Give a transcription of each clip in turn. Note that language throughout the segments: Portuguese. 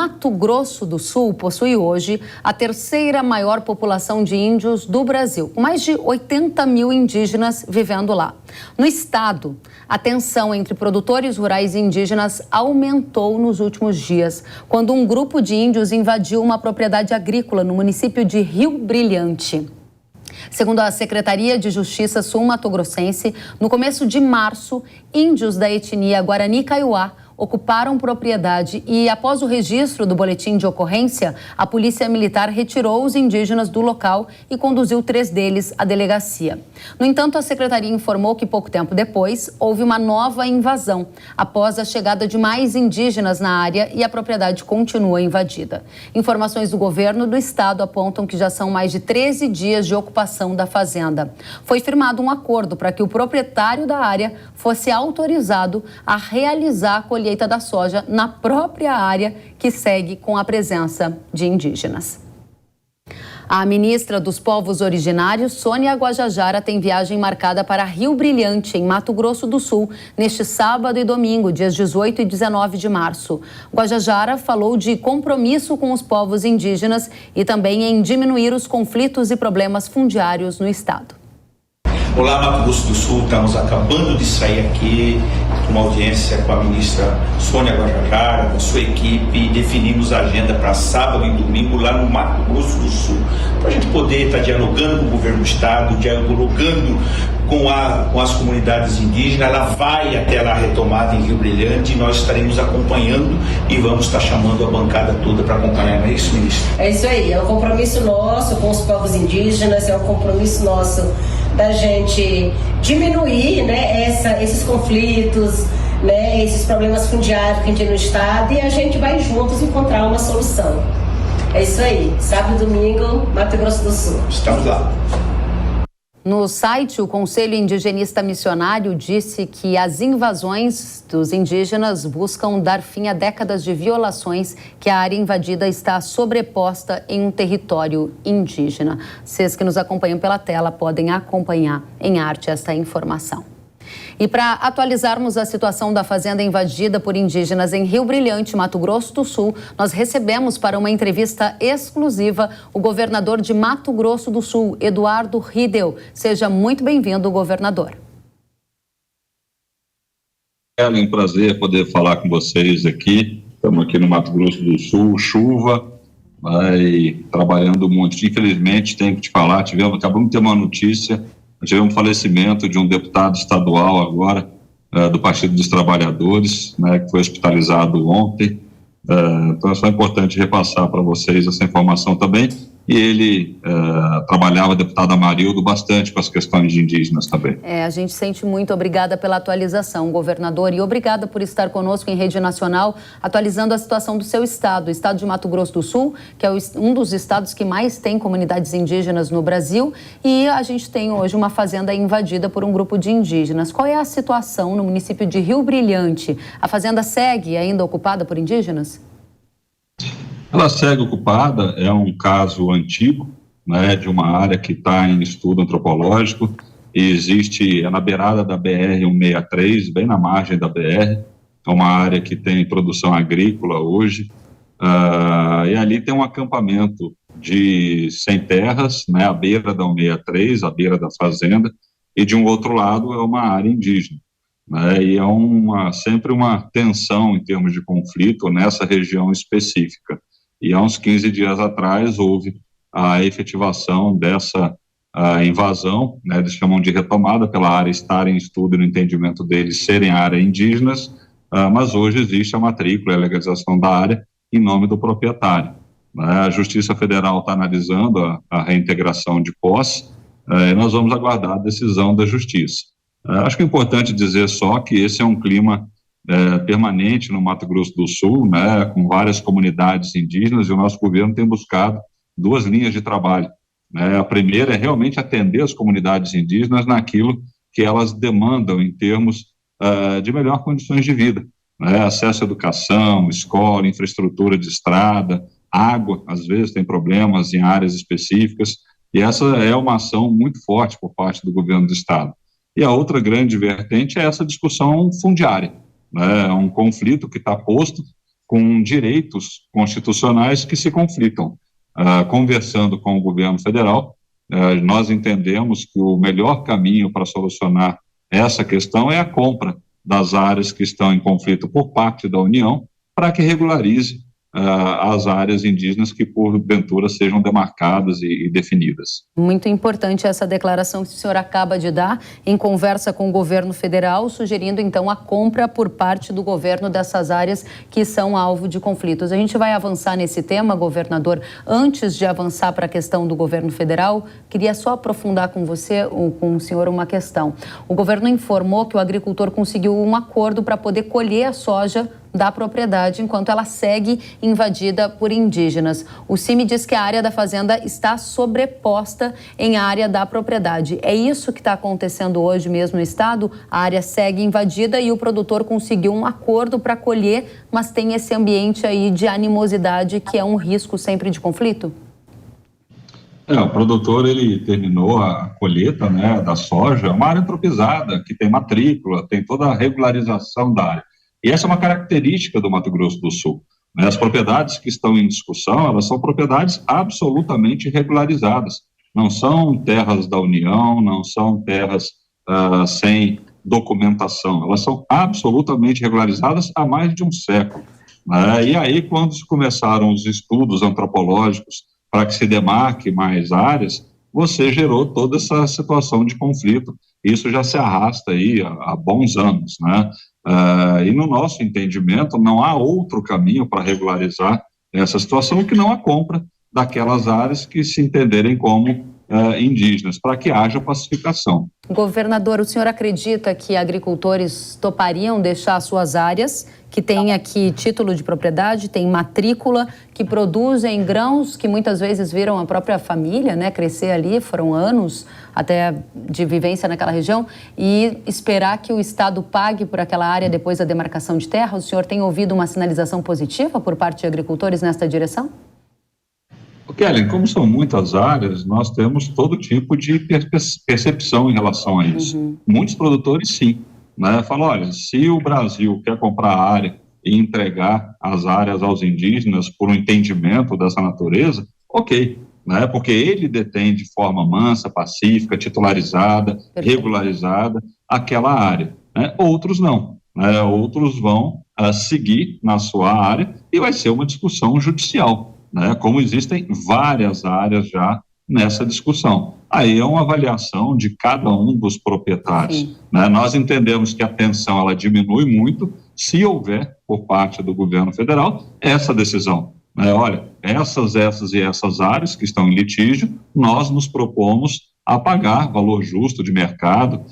Mato Grosso do Sul possui hoje a terceira maior população de índios do Brasil, com mais de 80 mil indígenas vivendo lá. No estado, a tensão entre produtores rurais e indígenas aumentou nos últimos dias, quando um grupo de índios invadiu uma propriedade agrícola no município de Rio Brilhante. Segundo a Secretaria de Justiça sul-mato-grossense, no começo de março, índios da etnia Guarani-Kaiowá ocuparam propriedade e, após o registro do boletim de ocorrência, a Polícia Militar retirou os indígenas do local e conduziu 3 deles à delegacia. No entanto, a Secretaria informou que pouco tempo depois houve uma nova invasão, após a chegada de mais indígenas na área e a propriedade continua invadida. Informações do governo do estado apontam que já são mais de 13 dias de ocupação da fazenda. Foi firmado um acordo para que o proprietário da área fosse autorizado a realizar a colheita da soja na própria área que segue com a presença de indígenas. A ministra dos Povos Originários, Sônia Guajajara, tem viagem marcada para Rio Brilhante, em Mato Grosso do Sul, neste sábado e domingo, dias 18 e 19 de março. Guajajara falou de compromisso com os povos indígenas e também em diminuir os conflitos e problemas fundiários no estado. Olá, Mato Grosso do Sul, estamos acabando de sair aqui de uma audiência com a ministra Sônia Guajajara, com sua equipe, definimos a agenda para sábado e domingo lá no Mato Grosso do Sul, para a gente poder estar dialogando com o governo do estado, dialogando com as comunidades indígenas. Ela vai até lá retomada em Rio Brilhante e nós estaremos acompanhando e vamos estar chamando a bancada toda para acompanhar. Não é isso, ministra? É isso aí, é um compromisso nosso com os povos indígenas, é um compromisso nosso da gente diminuir, né, esses conflitos, né, esses problemas fundiários que a gente tem no estado, e a gente vai juntos encontrar uma solução. É isso aí, sábado e domingo, Mato Grosso do Sul. Estamos lá. No site, o Conselho Indigenista Missionário disse que as invasões dos indígenas buscam dar fim a décadas de violações que a área invadida está sobreposta em um território indígena. Vocês que nos acompanham pela tela podem acompanhar em arte esta informação. E para atualizarmos a situação da fazenda invadida por indígenas em Rio Brilhante, Mato Grosso do Sul, nós recebemos para uma entrevista exclusiva o governador de Mato Grosso do Sul, Eduardo Riedel. Seja muito bem-vindo, governador. É um prazer poder falar com vocês aqui. Estamos aqui no Mato Grosso do Sul, chuva, trabalhando muito. Infelizmente, tenho que te falar, acabamos de ter uma notícia. Tivemos um falecimento de um deputado estadual agora, do Partido dos Trabalhadores, né, que foi hospitalizado ontem. Então é só importante repassar para vocês essa informação também. E ele trabalhava, deputado Amarildo, bastante com as questões de indígenas também. A gente sente muito. Obrigada pela atualização, governador, e obrigada por estar conosco em rede nacional, atualizando a situação do seu estado, o estado de Mato Grosso do Sul, que é um dos estados que mais tem comunidades indígenas no Brasil, e a gente tem hoje uma fazenda invadida por um grupo de indígenas. Qual é a situação no município de Rio Brilhante? A fazenda segue ainda ocupada por indígenas? Ela segue ocupada, é um caso antigo, né, de uma área que está em estudo antropológico, e existe, na beirada da BR-163, bem na margem da BR, é uma área que tem produção agrícola hoje, e ali tem um acampamento de sem terras, né, à beira da 163, à beira da fazenda, e de um outro lado é uma área indígena, né, e é sempre uma tensão em termos de conflito nessa região específica. E há uns 15 dias atrás houve a efetivação dessa invasão, né, eles chamam de retomada, pela área estar em estudo e no entendimento deles serem áreas indígenas, mas hoje existe a matrícula e a legalização da área em nome do proprietário. A Justiça Federal está analisando a reintegração de posse, e nós vamos aguardar a decisão da Justiça. Acho que é importante dizer só que esse é um clima permanente no Mato Grosso do Sul, né, com várias comunidades indígenas, e o nosso governo tem buscado 2 linhas de trabalho. Né? A primeira é realmente atender as comunidades indígenas naquilo que elas demandam em termos de melhor condições de vida, né? Acesso à educação, escola, infraestrutura de estrada, água, às vezes tem problemas em áreas específicas, e essa é uma ação muito forte por parte do governo do estado. E a outra grande vertente é essa discussão fundiária, né, um conflito que está posto, com direitos constitucionais que se conflitam. Conversando com o governo federal, nós entendemos que o melhor caminho para solucionar essa questão é a compra das áreas que estão em conflito por parte da União, para que regularize as áreas indígenas que, porventura, sejam demarcadas e definidas. Muito importante essa declaração que o senhor acaba de dar em conversa com o governo federal, sugerindo, então, a compra por parte do governo dessas áreas que são alvo de conflitos. A gente vai avançar nesse tema, governador. Antes de avançar para a questão do governo federal, queria só aprofundar com você, ou com o senhor, uma questão. O governo informou que o agricultor conseguiu um acordo para poder colher a soja da propriedade, enquanto ela segue invadida por indígenas. O CIMI diz que a área da fazenda está sobreposta em área da propriedade. É isso que está acontecendo hoje mesmo no estado? A área segue invadida e o produtor conseguiu um acordo para colher, mas tem esse ambiente aí de animosidade que é um risco sempre de conflito? O produtor, ele terminou a colheita, né, da soja, uma área antropizada, que tem matrícula, tem toda a regularização da área. E essa é uma característica do Mato Grosso do Sul, né? As propriedades que estão em discussão, elas são propriedades absolutamente regularizadas. Não são terras da União, não são terras sem documentação. Elas são absolutamente regularizadas há mais de um século, né? E aí, quando começaram os estudos antropológicos para que se demarque mais áreas, você gerou toda essa situação de conflito. Isso já se arrasta aí há bons anos, né? E no nosso entendimento, não há outro caminho para regularizar essa situação que não a compra daquelas áreas que se entenderem como indígenas, para que haja pacificação. Governador, o senhor acredita que agricultores topariam deixar suas áreas, que têm aqui título de propriedade, têm matrícula, que produzem grãos que muitas vezes viram a própria família, né, crescer ali, foram anos até de vivência naquela região, e esperar que o Estado pague por aquela área depois da demarcação de terra? O senhor tem ouvido uma sinalização positiva por parte de agricultores nesta direção? Kelly, como são muitas áreas, nós temos todo tipo de percepção em relação a isso. Muitos produtores, sim, né? Falam, olha, se o Brasil quer comprar a área e entregar as áreas aos indígenas por um entendimento dessa natureza, ok, né? Porque ele detém de forma mansa, pacífica, titularizada, regularizada aquela área, né? Outros não, né? Outros vão seguir na sua área e vai ser uma discussão judicial, né, como existem várias áreas já nessa discussão. Aí é uma avaliação de cada um dos proprietários, né? Nós entendemos que a tensão ela diminui muito se houver, por parte do governo federal, essa decisão, né? Olha, essas e essas áreas que estão em litígio, nós nos propomos a pagar valor justo de mercado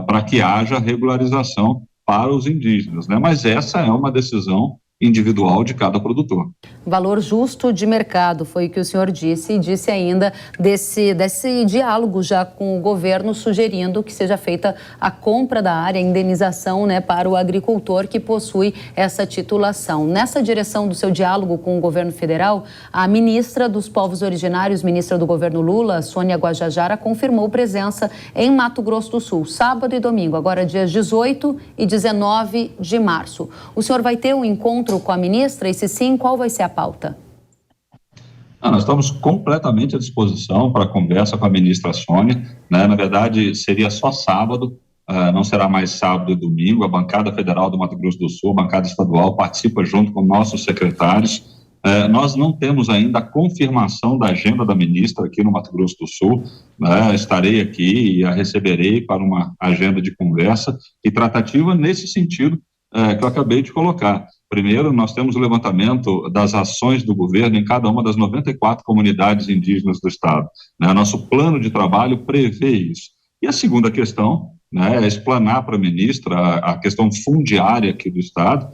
para que haja regularização para os indígenas, né? Mas essa é uma decisão individual de cada produtor. Valor justo de mercado, foi o que o senhor disse, e disse ainda desse diálogo já com o governo, sugerindo que seja feita a compra da área, a indenização, né, para o agricultor que possui essa titulação. Nessa direção do seu diálogo com o governo federal, a ministra dos Povos Originários, ministra do governo Lula, Sônia Guajajara, confirmou presença em Mato Grosso do Sul, sábado e domingo, agora dias 18 e 19 de março. O senhor vai ter um encontro com a ministra, e se sim, qual vai ser a pauta? Nós estamos completamente à disposição para a conversa com a ministra Sônia, né? Na verdade, seria só sábado, não será mais sábado e domingo. A bancada federal do Mato Grosso do Sul, a bancada estadual, participa junto com nossos secretários. Nós não temos ainda a confirmação da agenda da ministra aqui no Mato Grosso do Sul, né? Estarei aqui e a receberei para uma agenda de conversa e tratativa nesse sentido que eu acabei de colocar. Primeiro, nós temos o levantamento das ações do governo em cada uma das 94 comunidades indígenas do estado, né? Nosso plano de trabalho prevê isso. E a segunda questão, né, é explanar para a ministra a questão fundiária aqui do estado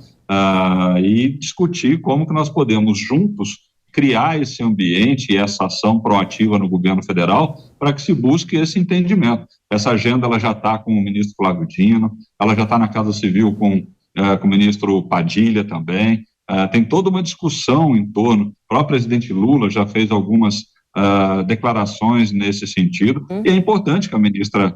e discutir como que nós podemos juntos criar esse ambiente e essa ação proativa no governo federal para que se busque esse entendimento. Essa agenda ela já está com o ministro Flávio Dino, ela já está na Casa Civil com o ministro Padilha também, tem toda uma discussão em torno, o próprio presidente Lula já fez algumas declarações nesse sentido, e é importante que a ministra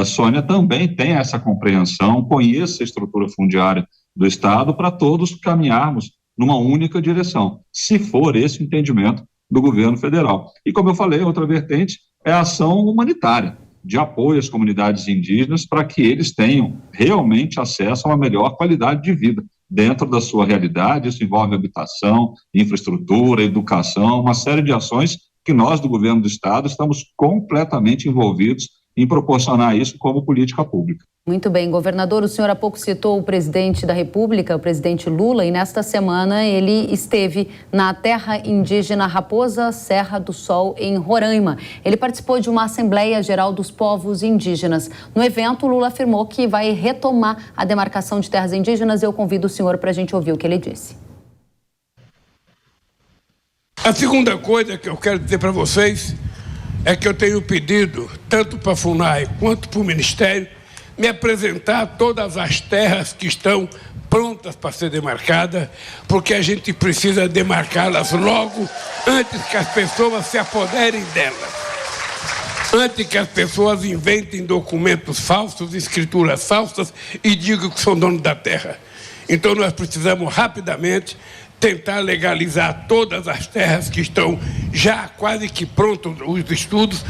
Sônia também tenha essa compreensão, conheça a estrutura fundiária do Estado, para todos caminharmos numa única direção, se for esse o entendimento do governo federal. E como eu falei, outra vertente é a ação humanitária, de apoio às comunidades indígenas para que eles tenham realmente acesso a uma melhor qualidade de vida dentro da sua realidade. Isso envolve habitação, infraestrutura, educação, uma série de ações que nós do governo do estado estamos completamente envolvidos em proporcionar isso como política pública. Muito bem, governador, o senhor há pouco citou o presidente da República, o presidente Lula, e nesta semana ele esteve na terra indígena Raposa Serra do Sol, em Roraima. Ele participou de uma Assembleia Geral dos Povos Indígenas. No evento, Lula afirmou que vai retomar a demarcação de terras indígenas. Eu convido o senhor para a gente ouvir o que ele disse. A segunda coisa que eu quero dizer para vocês é que eu tenho pedido, tanto para a FUNAI quanto para o Ministério, me apresentar todas as terras que estão prontas para ser demarcadas, porque a gente precisa demarcá-las logo, antes que as pessoas se apoderem delas. Antes que as pessoas inventem documentos falsos, escrituras falsas e digam que são donos da terra. Então nós precisamos rapidamente tentar legalizar todas as terras que estão já quase que prontos os estudos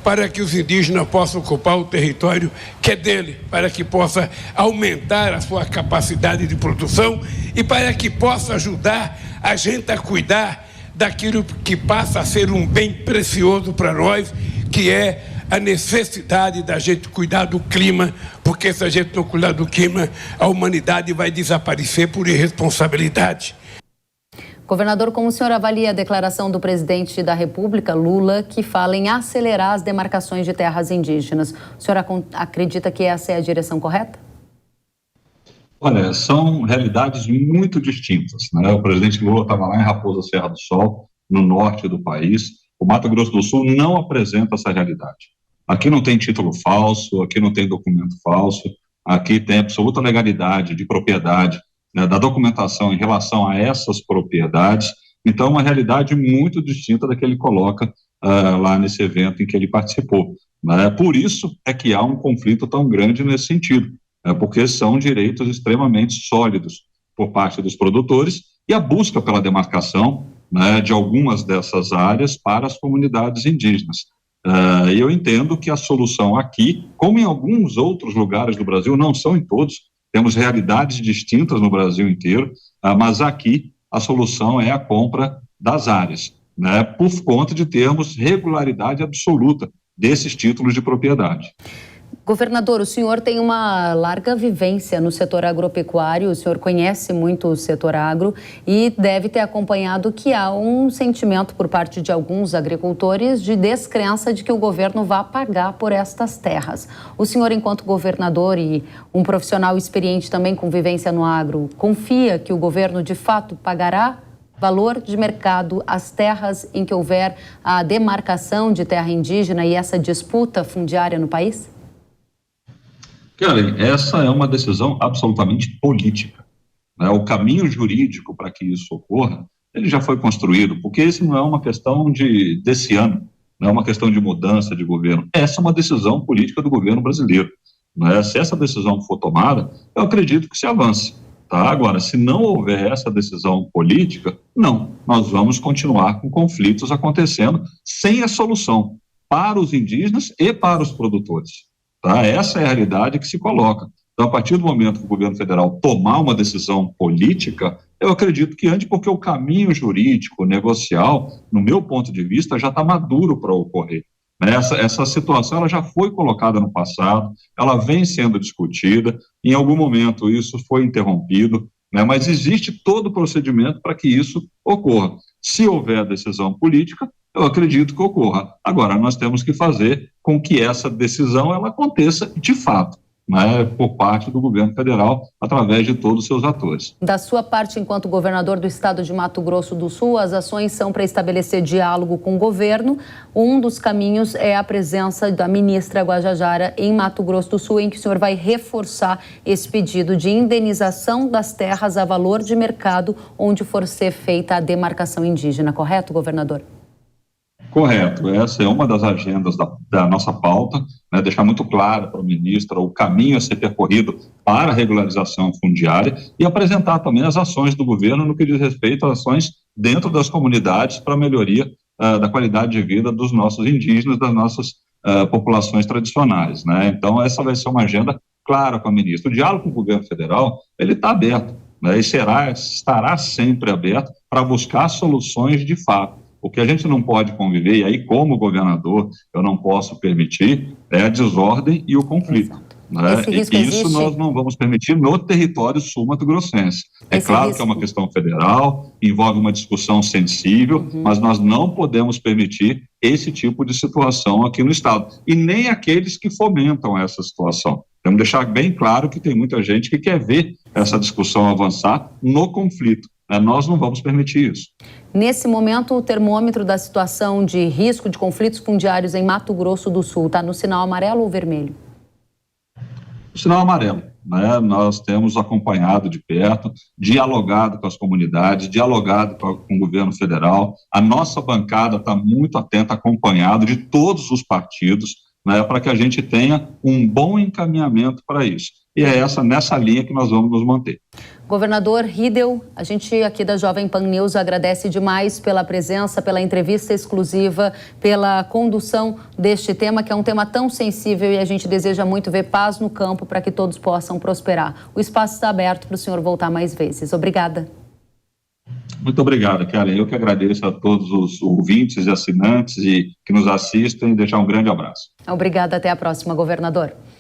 para que os indígenas possam ocupar o território que é dele, para que possa aumentar a sua capacidade de produção e para que possa ajudar a gente a cuidar daquilo que passa a ser um bem precioso para nós, que é a necessidade da gente cuidar do clima, porque se a gente não cuidar do clima, a humanidade vai desaparecer por irresponsabilidade. Governador, como o senhor avalia a declaração do presidente da República, Lula, que fala em acelerar as demarcações de terras indígenas? O senhor acredita que essa é a direção correta? Olha, são realidades muito distintas, né? O presidente Lula estava lá em Raposa Serra do Sol, no norte do país. O Mato Grosso do Sul não apresenta essa realidade. Aqui não tem título falso, aqui não tem documento falso, aqui tem absoluta legalidade de propriedade, né, da documentação em relação a essas propriedades. Então, uma realidade muito distinta da que ele coloca lá nesse evento em que ele participou. Por isso é que há um conflito tão grande nesse sentido, porque são direitos extremamente sólidos por parte dos produtores e a busca pela demarcação, né, de algumas dessas áreas para as comunidades indígenas. Eu entendo que a solução aqui, como em alguns outros lugares do Brasil, não são em todos, temos realidades distintas no Brasil inteiro, mas aqui a solução é a compra das áreas, né, por conta de termos regularidade absoluta desses títulos de propriedade. Governador, o senhor tem uma larga vivência no setor agropecuário, o senhor conhece muito o setor agro e deve ter acompanhado que há um sentimento por parte de alguns agricultores de descrença de que o governo vá pagar por estas terras. O senhor, enquanto governador e um profissional experiente também com vivência no agro, confia que o governo de fato pagará valor de mercado às terras em que houver a demarcação de terra indígena e essa disputa fundiária no país? Kellen, essa é uma decisão absolutamente política, né? O caminho jurídico para que isso ocorra, ele já foi construído, porque isso não é uma questão desse ano, não é uma questão de mudança de governo, essa é uma decisão política do governo brasileiro, né? Se essa decisão for tomada, eu acredito que se avance, tá? Agora, se não houver essa decisão política, não, nós vamos continuar com conflitos acontecendo sem a solução para os indígenas e para os produtores. Tá? Essa é a realidade que se coloca. Então, a partir do momento que o governo federal tomar uma decisão política, eu acredito que antes, porque o caminho jurídico, negocial, no meu ponto de vista, já está maduro para ocorrer. Essa situação ela já foi colocada no passado, ela vem sendo discutida, em algum momento isso foi interrompido, né? Mas existe todo o procedimento para que isso ocorra. Se houver decisão política, eu acredito que ocorra. Agora, nós temos que fazer com que essa decisão ela aconteça de fato, né, por parte do governo federal, através de todos os seus atores. Da sua parte, enquanto governador do estado de Mato Grosso do Sul, as ações são para estabelecer diálogo com o governo. Um dos caminhos é a presença da ministra Guajajara em Mato Grosso do Sul, em que o senhor vai reforçar esse pedido de indenização das terras a valor de mercado onde for ser feita a demarcação indígena, correto, governador? Correto, essa é uma das agendas da nossa pauta, né, deixar muito claro para o ministro o caminho a ser percorrido para a regularização fundiária e apresentar também as ações do governo no que diz respeito às ações dentro das comunidades para a melhoria da qualidade de vida dos nossos indígenas, das nossas populações tradicionais, né? Então essa vai ser uma agenda clara com a ministra. O diálogo com o governo federal, ele está aberto, né, e estará sempre aberto para buscar soluções de fato. O que a gente não pode conviver, e aí como governador eu não posso permitir, é a desordem e o conflito. Né? E isso existe? Nós não vamos permitir no território sul-mato-grossense. É claro que é uma questão federal, envolve uma discussão sensível, mas nós não podemos permitir esse tipo de situação aqui no estado. E nem aqueles que fomentam essa situação. Temos que deixar bem claro que tem muita gente que quer ver essa discussão avançar no conflito. Nós não vamos permitir isso. Nesse momento, o termômetro da situação de risco de conflitos fundiários em Mato Grosso do Sul está no sinal amarelo ou vermelho? O sinal amarelo, né? Nós temos acompanhado de perto, dialogado com as comunidades, dialogado com o governo federal. A nossa bancada está muito atenta, acompanhado de todos os partidos, né, para que a gente tenha um bom encaminhamento para isso. E é nessa linha que nós vamos nos manter. Governador Riedel, a gente aqui da Jovem Pan News agradece demais pela presença, pela entrevista exclusiva, pela condução deste tema, que é um tema tão sensível, e a gente deseja muito ver paz no campo para que todos possam prosperar. O espaço está aberto para o senhor voltar mais vezes. Obrigada. Muito obrigado, Kellen. Eu que agradeço a todos os ouvintes e assinantes que nos assistem e deixar um grande abraço. Obrigada. Até a próxima, governador.